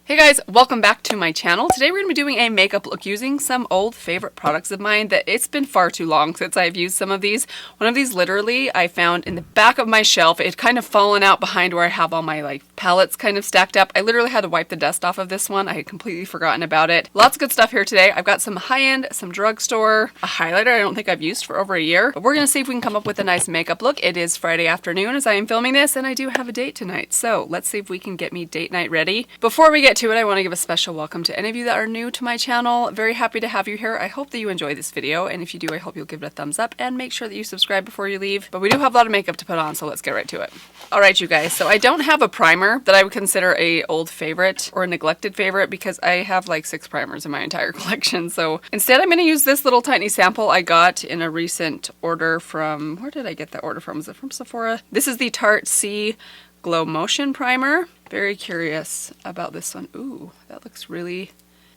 Hey guys, welcome back to my channel. Today we're going to be doing a makeup look using some old favorite products of mine that it's been far too long since I've used some of these. One of these literally I found in the back of my shelf. It had kind of fallen out behind where I have all my palettes kind of stacked up. I literally had to wipe the dust off of this one. I had completely forgotten about it. Lots of good stuff here today. I've got some high-end, some drugstore, a highlighter I don't think I've used for over a year. But we're going to see if we can come up with a nice makeup look. It is Friday afternoon as I am filming this and I do have a date tonight. So let's see if we can get me date night ready. Before we get to it, I want to give a special welcome to any of you that are new to my channel. Very happy to have you here. I hope that you enjoy this video, and if you do, I hope you'll give it a thumbs up and make sure that you subscribe before you leave. But we do have a lot of makeup to put on, so let's get right to it. Alright you guys, so I don't have a primer that I would consider a old favorite or a neglected favorite because I have like 6 primers in my entire collection. So instead I'm going to use this little tiny sample I got in a recent order from, where did I get that order from? Was it from Sephora? This is the Tarte C Glow Motion Primer. Very curious about this one. Ooh, that looks really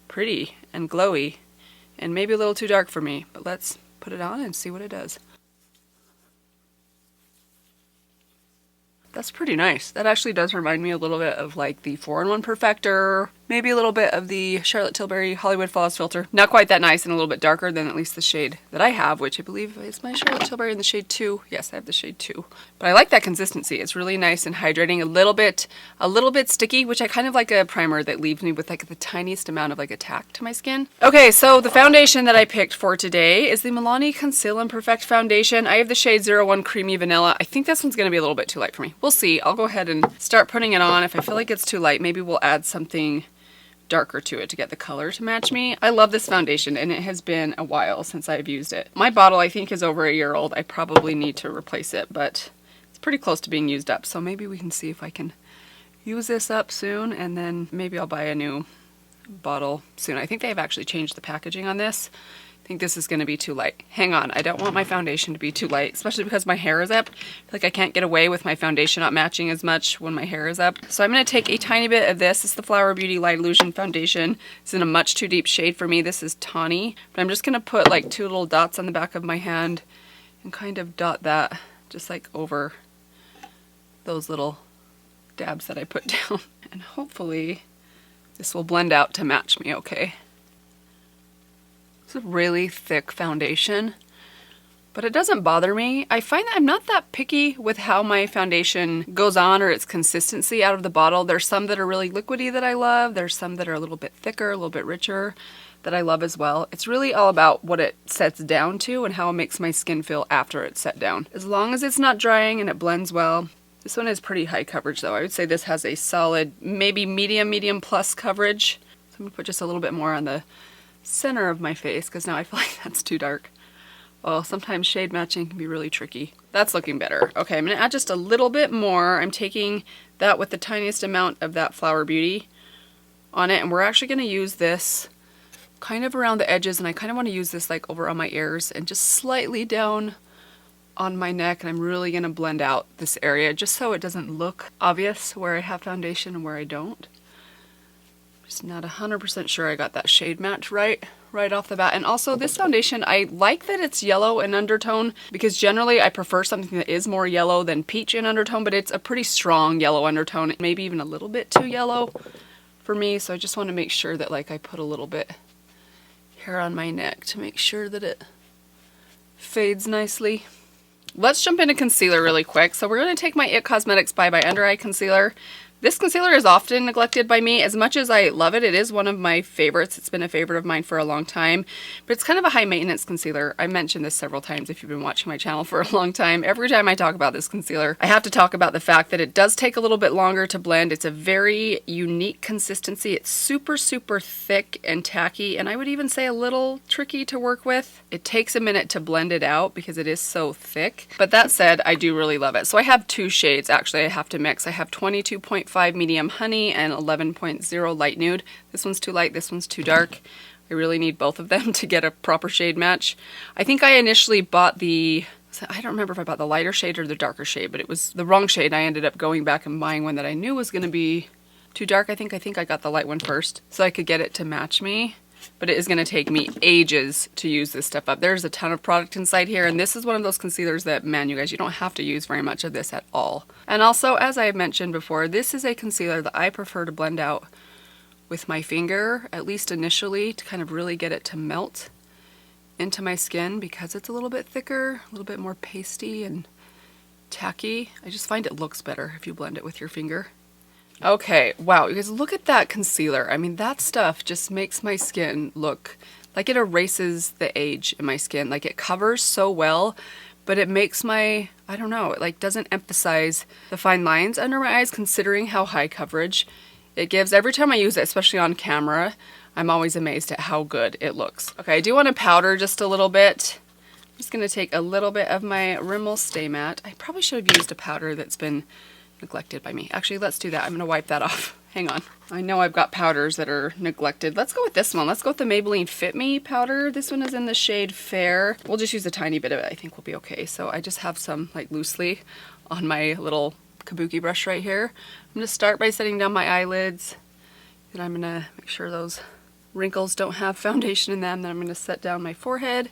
pretty and glowy and maybe a little too dark for me, but let's put it on and see what it does. That's pretty nice. That actually does remind me a little bit of like the 4-in-1 Perfector, maybe a little bit of the Charlotte Tilbury Hollywood Flawless Filter. Not quite that nice and a little bit darker than at least the shade that I have, which I believe is my Charlotte Tilbury in the shade 2. Yes, I have the shade 2. But I like that consistency. It's really nice and hydrating, a little bit sticky, which I kind of like a primer that leaves me with like the tiniest amount of like attack to my skin. Okay, so the foundation that I picked for today is the Milani Conceal and Perfect Foundation. I have the shade 01 Creamy Vanilla. I think this one's going to be a little bit too light for me. We'll see. I'll go ahead and start putting it on. If I feel like it's too light, maybe we'll add something darker to it to get the color to match me. I love this foundation and it has been a while since I've used it. My bottle I think is over a year old. I probably need to replace it, but it's pretty close to being used up. So maybe we can see if I can use this up soon and then maybe I'll buy a new bottle soon. I think they have actually changed the packaging on this. I think this is going to be too light. Hang on, I don't want my foundation to be too light, especially because my hair is up. I feel like I can't get away with my foundation not matching as much when my hair is up. So I'm going to take a tiny bit of this. This is the Flower Beauty Light Illusion Foundation. It's in a much too deep shade for me. This is tawny, but I'm just going to put like 2 little dots on the back of my hand and kind of dot that just like over those little dabs that I put down. And hopefully this will blend out to match me okay. It's a really thick foundation, but it doesn't bother me. I find that I'm not that picky with how my foundation goes on or its consistency out of the bottle. There's some that are really liquidy that I love. There's some that are a little bit thicker, a little bit richer that I love as well. It's really all about what it sets down to and how it makes my skin feel after it's set down. As long as it's not drying and it blends well. This one has pretty high coverage though. I would say this has a solid, maybe medium plus coverage. So I'm gonna put just a little bit more on the center of my face because now I feel like that's too dark. Well, sometimes shade matching can be really tricky. That's looking better. Okay, I'm going to add just a little bit more. I'm taking that with the tiniest amount of that Flower Beauty on it, and we're actually going to use this kind of around the edges, and I kind of want to use this like over on my ears and just slightly down on my neck, and I'm really going to blend out this area just so it doesn't look obvious where I have foundation and where I don't. Just not 100% sure I got that shade match right off the bat. And also this foundation, I like that it's yellow in undertone because generally I prefer something that is more yellow than peach in undertone, but it's a pretty strong yellow undertone, maybe even a little bit too yellow for me. So I just want to make sure that like I put a little bit here on my neck to make sure that it fades nicely. Let's jump into concealer really quick. So we're going to take my IT Cosmetics Bye Bye Under Eye Concealer. This concealer is often neglected by me. As much as I love it, it is one of my favorites. It's been a favorite of mine for a long time, but it's kind of a high maintenance concealer. I mentioned this several times if you've been watching my channel for a long time. Every time I talk about this concealer, I have to talk about the fact that it does take a little bit longer to blend. It's a very unique consistency. It's super thick and tacky, and I would even say a little tricky to work with. It takes a minute to blend it out because it is so thick. But that said, I do really love it. So I have 2 shades actually I have to mix. I have 22.5 medium honey and 11.0 light nude. This one's too light, this one's too dark. I really need both of them to get a proper shade match. I think I initially bought the, I don't remember if I bought the lighter shade or the darker shade, but it was the wrong shade. I ended up going back and buying one that I knew was going to be too dark. I think I got the light one first so I could get it to match me. but it is going to take me ages to use this stuff up. There's a ton of product inside here, and this is one of those concealers that, man, you guys, you don't have to use very much of this at all. And also, as I mentioned before, this is a concealer that I prefer to blend out with my finger, at least initially, to kind of really get it to melt into my skin because it's a little bit thicker, a little bit more pasty and tacky. I just find it looks better if you blend it with your finger. Okay, wow, you guys look at that concealer. I mean, that stuff just makes my skin look like it erases the age in my skin. Like it covers so well, but it makes my, I don't know, it like doesn't emphasize the fine lines under my eyes considering how high coverage it gives. Every time I use it, especially on camera, I'm always amazed at how good it looks. Okay, I do want to powder just a little bit. I'm just going to take a little bit of my Rimmel Stay Matte. I probably should have used a powder that's been neglected by me. Actually, let's do that. I'm going to wipe that off. Hang on. I know I've got powders that are neglected. Let's go with this one. Let's go with the Maybelline Fit Me powder. This one is in the shade Fair. We'll just use a tiny bit of it. I think we'll be okay. So I just have some like loosely on my little kabuki brush right here. I'm going to start by setting down my eyelids. Then I'm going to make sure those wrinkles don't have foundation in them. Then I'm going to set down my forehead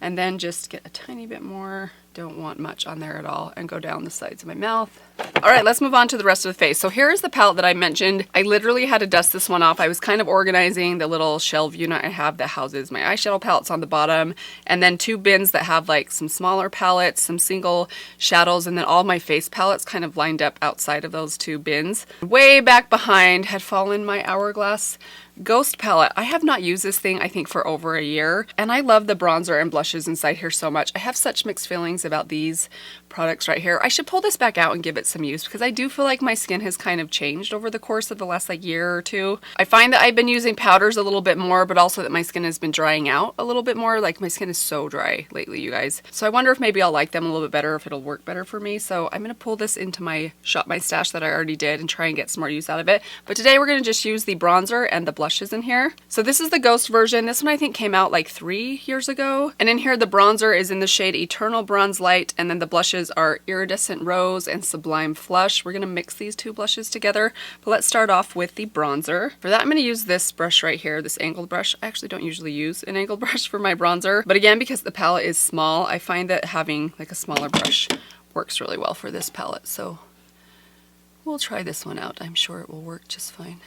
and then just get a tiny bit more. Don't want much on there at all, and go down the sides of my mouth. All right, let's move on to the rest of the face. So here is the palette that I mentioned. I literally had to dust this one off. I was kind of organizing the little shelf unit I have that houses my eyeshadow palettes on the bottom, and then 2 bins that have like some smaller palettes, some single shadows, and then all my face palettes kind of lined up outside of those 2 bins. Way back behind had fallen my Hourglass Ghost palette. I have not used this thing, I think, for over a year, and I love the bronzer and blushes inside here so much. I have such mixed feelings about these products right here. I should pull this back out and give it some use because I do feel like my skin has kind of changed over the course of the last like year or 2. I find that I've been using powders a little bit more, but also that my skin has been drying out a little bit more. Like my skin is so dry lately, you guys. So I wonder if maybe I'll like them a little bit better, if it'll work better for me. So I'm going to pull this into my Shop My Stash that I already did and try and get some more use out of it. But today we're going to just use the bronzer and the blushes in here. So this is the Ghost version. This one I think came out like 3 years ago. And in here the bronzer is in the shade Eternal Bronze Light, and then the blushes are Iridescent Rose and Sublime Flush. We're going to mix these 2 blushes together, but let's start off with the bronzer. For that I'm going to use this brush right here, this angled brush. I actually don't usually use an angled brush for my bronzer, but again, because the palette is small, I find that having like a smaller brush works really well for this palette. So we'll try this one out. I'm sure it will work just fine.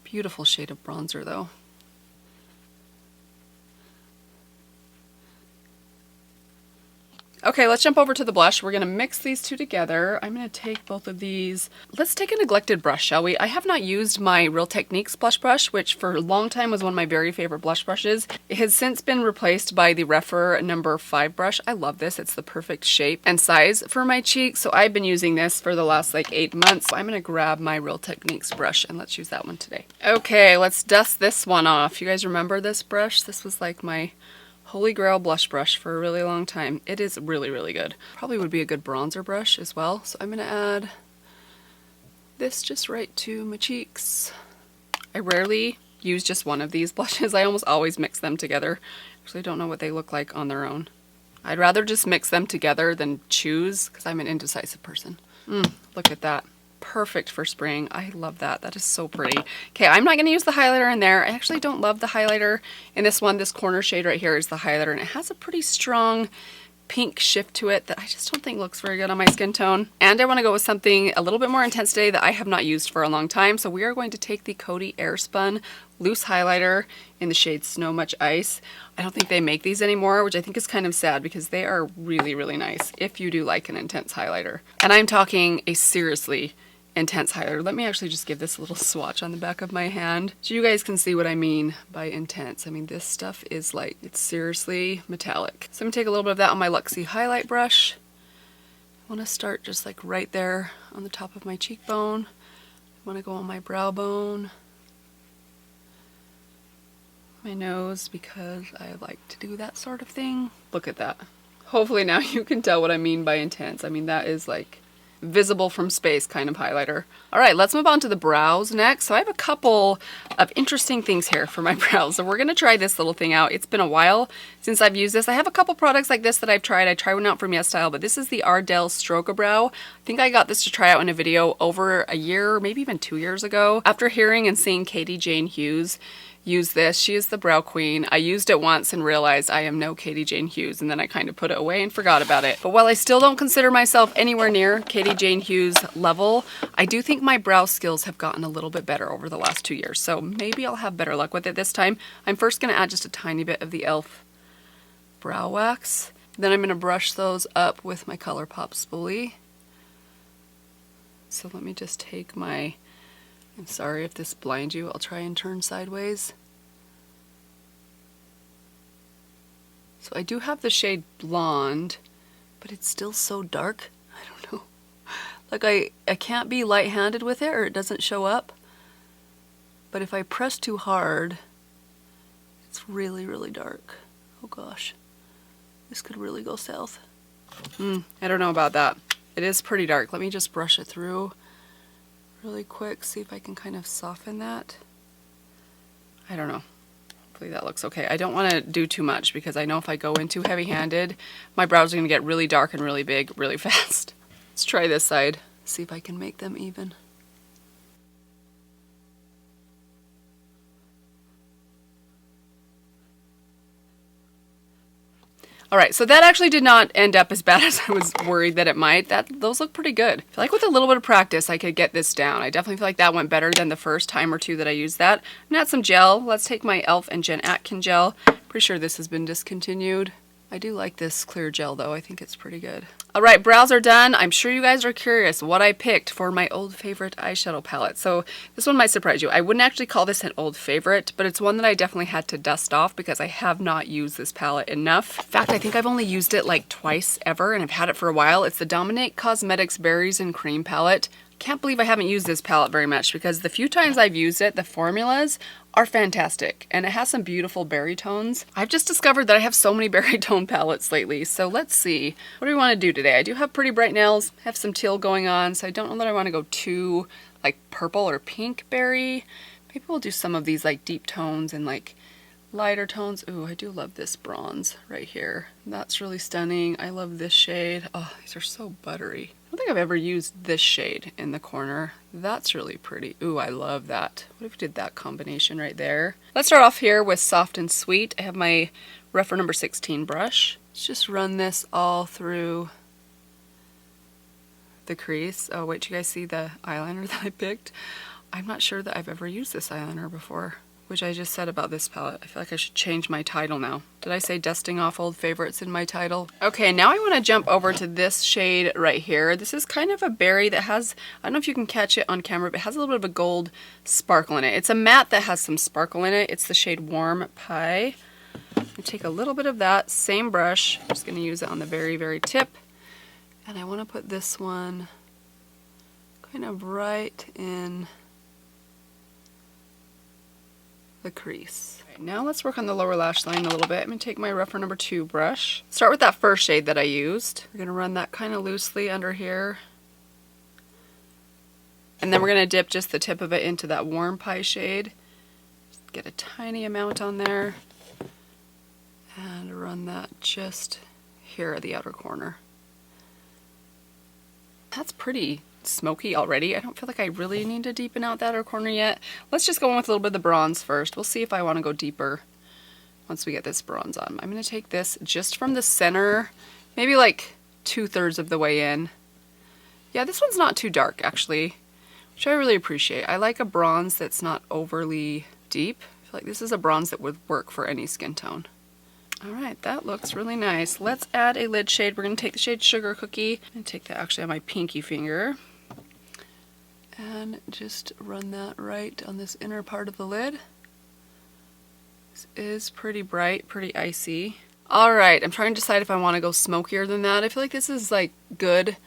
Beautiful shade of bronzer though. Okay, let's jump over to the blush. We're going to mix these 2 together. I'm going to take both of these. Let's take a neglected brush, shall we? I have not used my Real Techniques blush brush, which for a long time was one of my very favorite blush brushes. It has since been replaced by the Rephr number 5 brush. I love this. It's the perfect shape and size for my cheeks. So I've been using this for the last like 8 months. So I'm going to grab my Real Techniques brush and let's use that one today. Okay, let's dust this one off. You guys remember this brush? This was like my Holy Grail blush brush for a really long time. It is really, really good. Probably would be a good bronzer brush as well. So I'm going to add this just right to my cheeks. I rarely use just one of these blushes. I almost always mix them together. Actually, I don't know what they look like on their own. I'd rather just mix them together than choose because I'm an indecisive person. Look at that. Perfect for spring. I love that. That is so pretty. Okay, I'm not going to use the highlighter in there. I actually don't love the highlighter in this one. This corner shade right here is the highlighter, and it has a pretty strong pink shift to it that I just don't think looks very good on my skin tone. And I want to go with something a little bit more intense today that I have not used for a long time. So we are going to take the Coty Airspun loose highlighter in the shade Snow Much Ice. I don't think they make these anymore, which I think is kind of sad because they are really, really nice if you do like an intense highlighter. And I'm talking a seriously intense highlighter. Let me actually just give this a little swatch on the back of my hand so you guys can see what I mean by intense. I mean, this stuff is like, it's seriously metallic. So I'm gonna take a little bit of that on my Luxie highlight brush. I want to start just like right there on the top of my cheekbone. I want to go on my brow bone, my nose, because I like to do that sort of thing. Look at that. Hopefully now you can tell what I mean by intense. I mean, that is like visible from space kind of highlighter. All right, let's move on to the brows next. So I have a couple of interesting things here for my brows. So we're gonna try this little thing out. It's been a while since I've used this. I have a couple products like this that I've tried. I tried one out from YesStyle, but this is the Ardell Stroke-A-Brow. I think I got this to try out in a video over a year, maybe even 2 years ago. After hearing and seeing Katie Jane Hughes use this. She is the brow queen. I used it once and realized I am no Katie Jane Hughes, and then I kind of put it away and forgot about it. But while I still don't consider myself anywhere near Katie Jane Hughes level, I do think my brow skills have gotten a little bit better over the last 2 years, so maybe I'll have better luck with it this time. I'm first going to add just a tiny bit of the e.l.f. brow wax. Then I'm going to brush those up with my ColourPop spoolie. So let me just take my, I'm sorry if this blinds you, I'll try and turn sideways. So I do have the shade Blonde, but it's still so dark. I don't know. Like I can't be light-handed with it or it doesn't show up. But if I press too hard, it's really, really dark. Oh gosh. This could really go south. I don't know about that. It is pretty dark. Let me just brush it through really quick, see if I can kind of soften that. I don't know. Hopefully that looks okay. I don't want to do too much because I know if I go in too heavy-handed, my brows are going to get really dark and really big really fast. Let's try this side, see if I can make them even. Alright, so that actually did not end up as bad as I was worried that it might. Those look pretty good. I feel like with a little bit of practice I could get this down. I definitely feel like that went better than the first time or two that I used that. I'm gonna add some gel. Let's take my e.l.f. and Jen Atkin gel. Pretty sure this has been discontinued. I do like this clear gel though. I think it's pretty good. Alright, brows are done. I'm sure you guys are curious what I picked for my old favorite eyeshadow palette. So this one might surprise you. I wouldn't actually call this an old favorite, but it's one that I definitely had to dust off because I have not used this palette enough. In fact, I think I've only used it like twice ever and I've had it for a while. It's the Dominique Cosmetics Berries and Cream palette. Can't believe I haven't used this palette very much because the few times I've used it, the formulas are fantastic and it has some beautiful berry tones. I've just discovered that I have so many berry tone palettes lately, so let's see. What do we want to do today? I do have pretty bright nails, have some teal going on, so I don't know that I want to go too like purple or pink berry. Maybe we'll do some of these like deep tones and like lighter tones. Ooh, I do love this bronze right here. That's really stunning. I love this shade. Oh, these are so buttery. I don't think I've ever used this shade in the corner. That's really pretty. Ooh, I love that. What if we did that combination right there? Let's start off here with Soft and Sweet. I have my Rephr number 16 brush. Let's just run this all through the crease. Oh, wait, you guys see the eyeliner that I picked? I'm not sure that I've ever used this eyeliner before, which I just said about this palette. I feel like I should change my title now. Did I say dusting off old favorites in my title? Okay, now I want to jump over to this shade right here. This is kind of a berry that has, I don't know if you can catch it on camera, but it has a little bit of a gold sparkle in it. It's a matte that has some sparkle in it. It's the shade Warm Pie. I'm going to take a little bit of that, same brush. I'm just going to use it on the very, very tip. And I want to put this one kind of right in the crease. Okay, now let's work on the lower lash line a little bit. I'm going to take my Rephr number 2 brush. Start with that first shade that I used. We're going to run that kind of loosely under here. And then we're going to dip just the tip of it into that Warm Pie shade. Just get a tiny amount on there. And run that just here at the outer corner. That's pretty smoky already. I don't feel like I really need to deepen out that outer corner yet. Let's just go in with a little bit of the bronze first. We'll see if I want to go deeper once we get this bronze on. I'm going to take this just from the center, maybe like 2/3 of the way in. Yeah, this one's not too dark actually, which I really appreciate. I like a bronze that's not overly deep. I feel like this is a bronze that would work for any skin tone. Alright, that looks really nice. Let's add a lid shade. We're going to take the shade Sugar Cookie and take that actually on my pinky finger. And just run that right on this inner part of the lid. This is pretty bright, pretty icy. Alright, I'm trying to decide if I want to go smokier than that. I feel like this is like good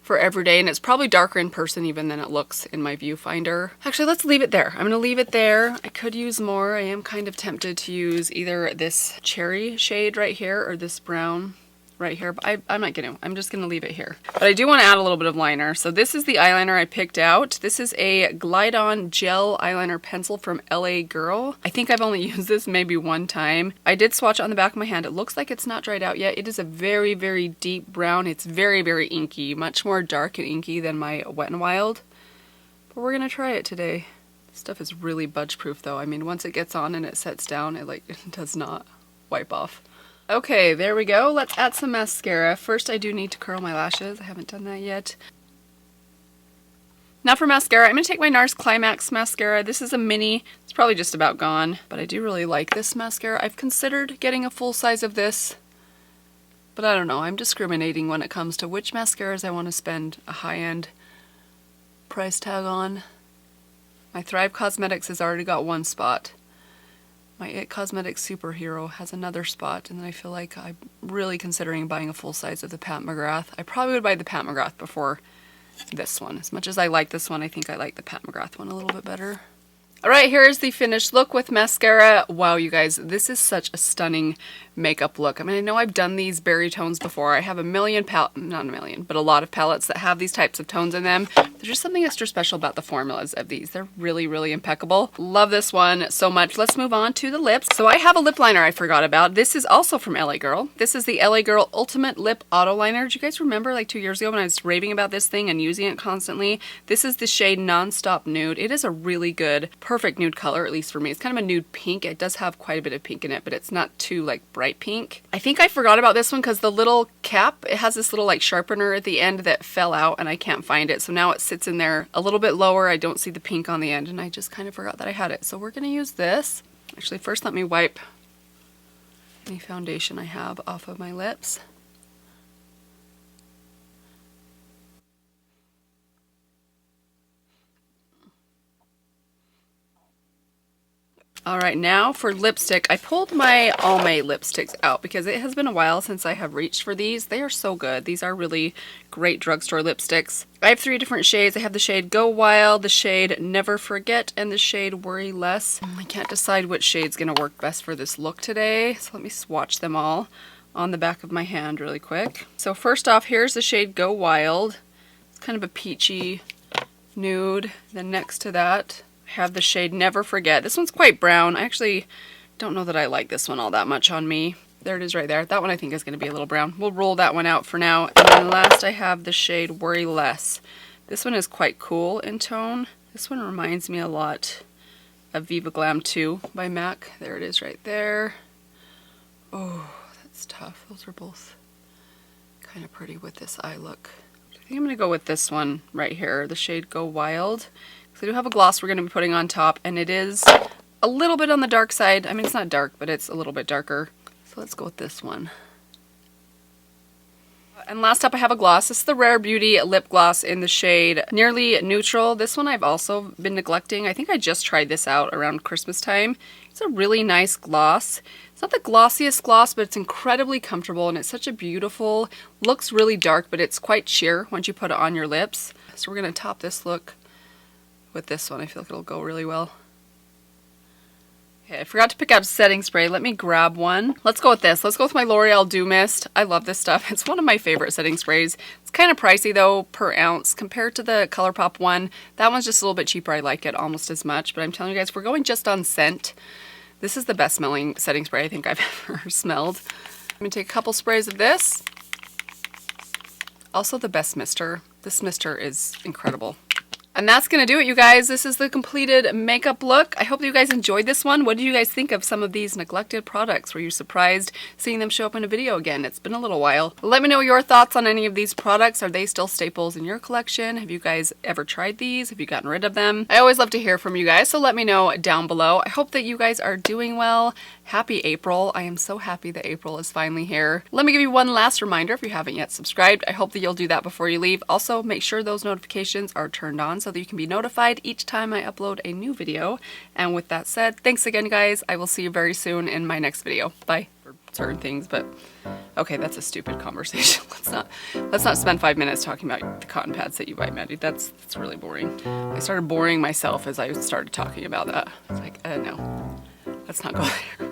for every day, and it's probably darker in person even than it looks in my viewfinder. Actually, let's leave it there. I'm going to leave it there. I could use more. I am kind of tempted to use either this cherry shade right here or this brown right here, but I'm not going to. I'm just going to leave it here. But I do want to add a little bit of liner. So this is the eyeliner I picked out. This is a Glide On Gel Eyeliner Pencil from LA Girl. I think I've only used this maybe one time. I did swatch it on the back of my hand. It looks like it's not dried out yet. It is a very, very deep brown. It's very, very inky. Much more dark and inky than my Wet n Wild. But we're going to try it today. Stuff is really budge proof though. I mean, once it gets on and it sets down, it does not wipe off. Okay, there we go. Let's add some mascara. First, I do need to curl my lashes. I haven't done that yet. Now for mascara, I'm going to take my NARS Climax mascara. This is a mini. It's probably just about gone, but I do really like this mascara. I've considered getting a full size of this, but I don't know. I'm discriminating when it comes to which mascaras I want to spend a high-end price tag on. My Thrive Cosmetics has already got one spot. My It Cosmetics Superhero has another spot, and then I feel like I'm really considering buying a full size of the Pat McGrath. I probably would buy the Pat McGrath before this one. As much as I like this one, I think I like the Pat McGrath one a little bit better. Alright, here is the finished look with mascara. Wow, you guys, this is such a stunning makeup look. I mean, I know I've done these berry tones before. I have a million not a million, but a lot of palettes that have these types of tones in them. There's just something extra special about the formulas of these. They're really, really impeccable. Love this one so much. Let's move on to the lips. So I have a lip liner I forgot about. This is also from LA Girl. This is the LA Girl Ultimate Lip Auto Liner. Do you guys remember like 2 years ago when I was raving about this thing and using it constantly? This is the shade Nonstop Nude. It is a really good, perfect nude color, at least for me. It's kind of a nude pink. It does have quite a bit of pink in it, but it's not too like bright pink. I think I forgot about this one because the little cap, it has this little like sharpener at the end that fell out and I can't find it. So now it sits in there a little bit lower. I don't see the pink on the end and I just kind of forgot that I had it. So we're going to use this. Actually, first let me wipe any foundation I have off of my lips. Alright, now for lipstick, I pulled my Almay lipsticks out because it has been a while since I have reached for these. They are so good. These are really great drugstore lipsticks. I have 3 different shades. I have the shade Go Wild, the shade Never Forget, and the shade Worry Less. I can't decide which shade's going to work best for this look today, so let me swatch them all on the back of my hand really quick. So first off, here's the shade Go Wild. It's kind of a peachy nude. Then next to that, have the shade Never Forget. This one's quite brown. I actually don't know that I like this one all that much on me. There it is right there. That one I think is going to be a little brown. We'll roll that one out for now. And then last I have the shade Worry Less. This one is quite cool in tone. This one reminds me a lot of Viva Glam 2 by MAC. There it is right there. Oh, that's tough. Those are both kind of pretty with this eye look. I think I'm going to go with this one right here, the shade Go Wild. So I do have a gloss we're going to be putting on top, and it is a little bit on the dark side. I mean, it's not dark, but it's a little bit darker. So let's go with this one. And last up, I have a gloss. This is the Rare Beauty lip gloss in the shade Nearly Neutral. This one I've also been neglecting. I think I just tried this out around Christmas time. It's a really nice gloss. It's not the glossiest gloss, but it's incredibly comfortable, and it's such a beautiful, looks really dark, but it's quite sheer once you put it on your lips. So we're going to top this look with this one. I feel like it'll go really well. Okay, I forgot to pick out a setting spray. Let me grab one. Let's go with this. Let's go with my L'Oreal Dew Mist. I love this stuff. It's one of my favorite setting sprays. It's kind of pricey though per ounce compared to the ColourPop one. That one's just a little bit cheaper. I like it almost as much, but I'm telling you guys, we're going just on scent. This is the best smelling setting spray I think I've ever smelled. I'm going to take a couple sprays of this. Also the best mister. This mister is incredible. And that's going to do it, you guys. This is the completed makeup look. I hope that you guys enjoyed this one. What did you guys think of some of these neglected products? Were you surprised seeing them show up in a video again? It's been a little while. Let me know your thoughts on any of these products. Are they still staples in your collection? Have you guys ever tried these? Have you gotten rid of them? I always love to hear from you guys, so let me know down below. I hope that you guys are doing well. Happy April. I am so happy that April is finally here. Let me give you one last reminder if you haven't yet subscribed. I hope that you'll do that before you leave. Also, make sure those notifications are turned on so that you can be notified each time I upload a new video. And with that said, thanks again, guys. I will see you very soon in my next video. Bye. For certain things, but okay, that's a stupid conversation. Let's not spend 5 minutes talking about the cotton pads that you buy, Mandy. That's really boring. I started boring myself as I started talking about that. It's like, no, let's not go there.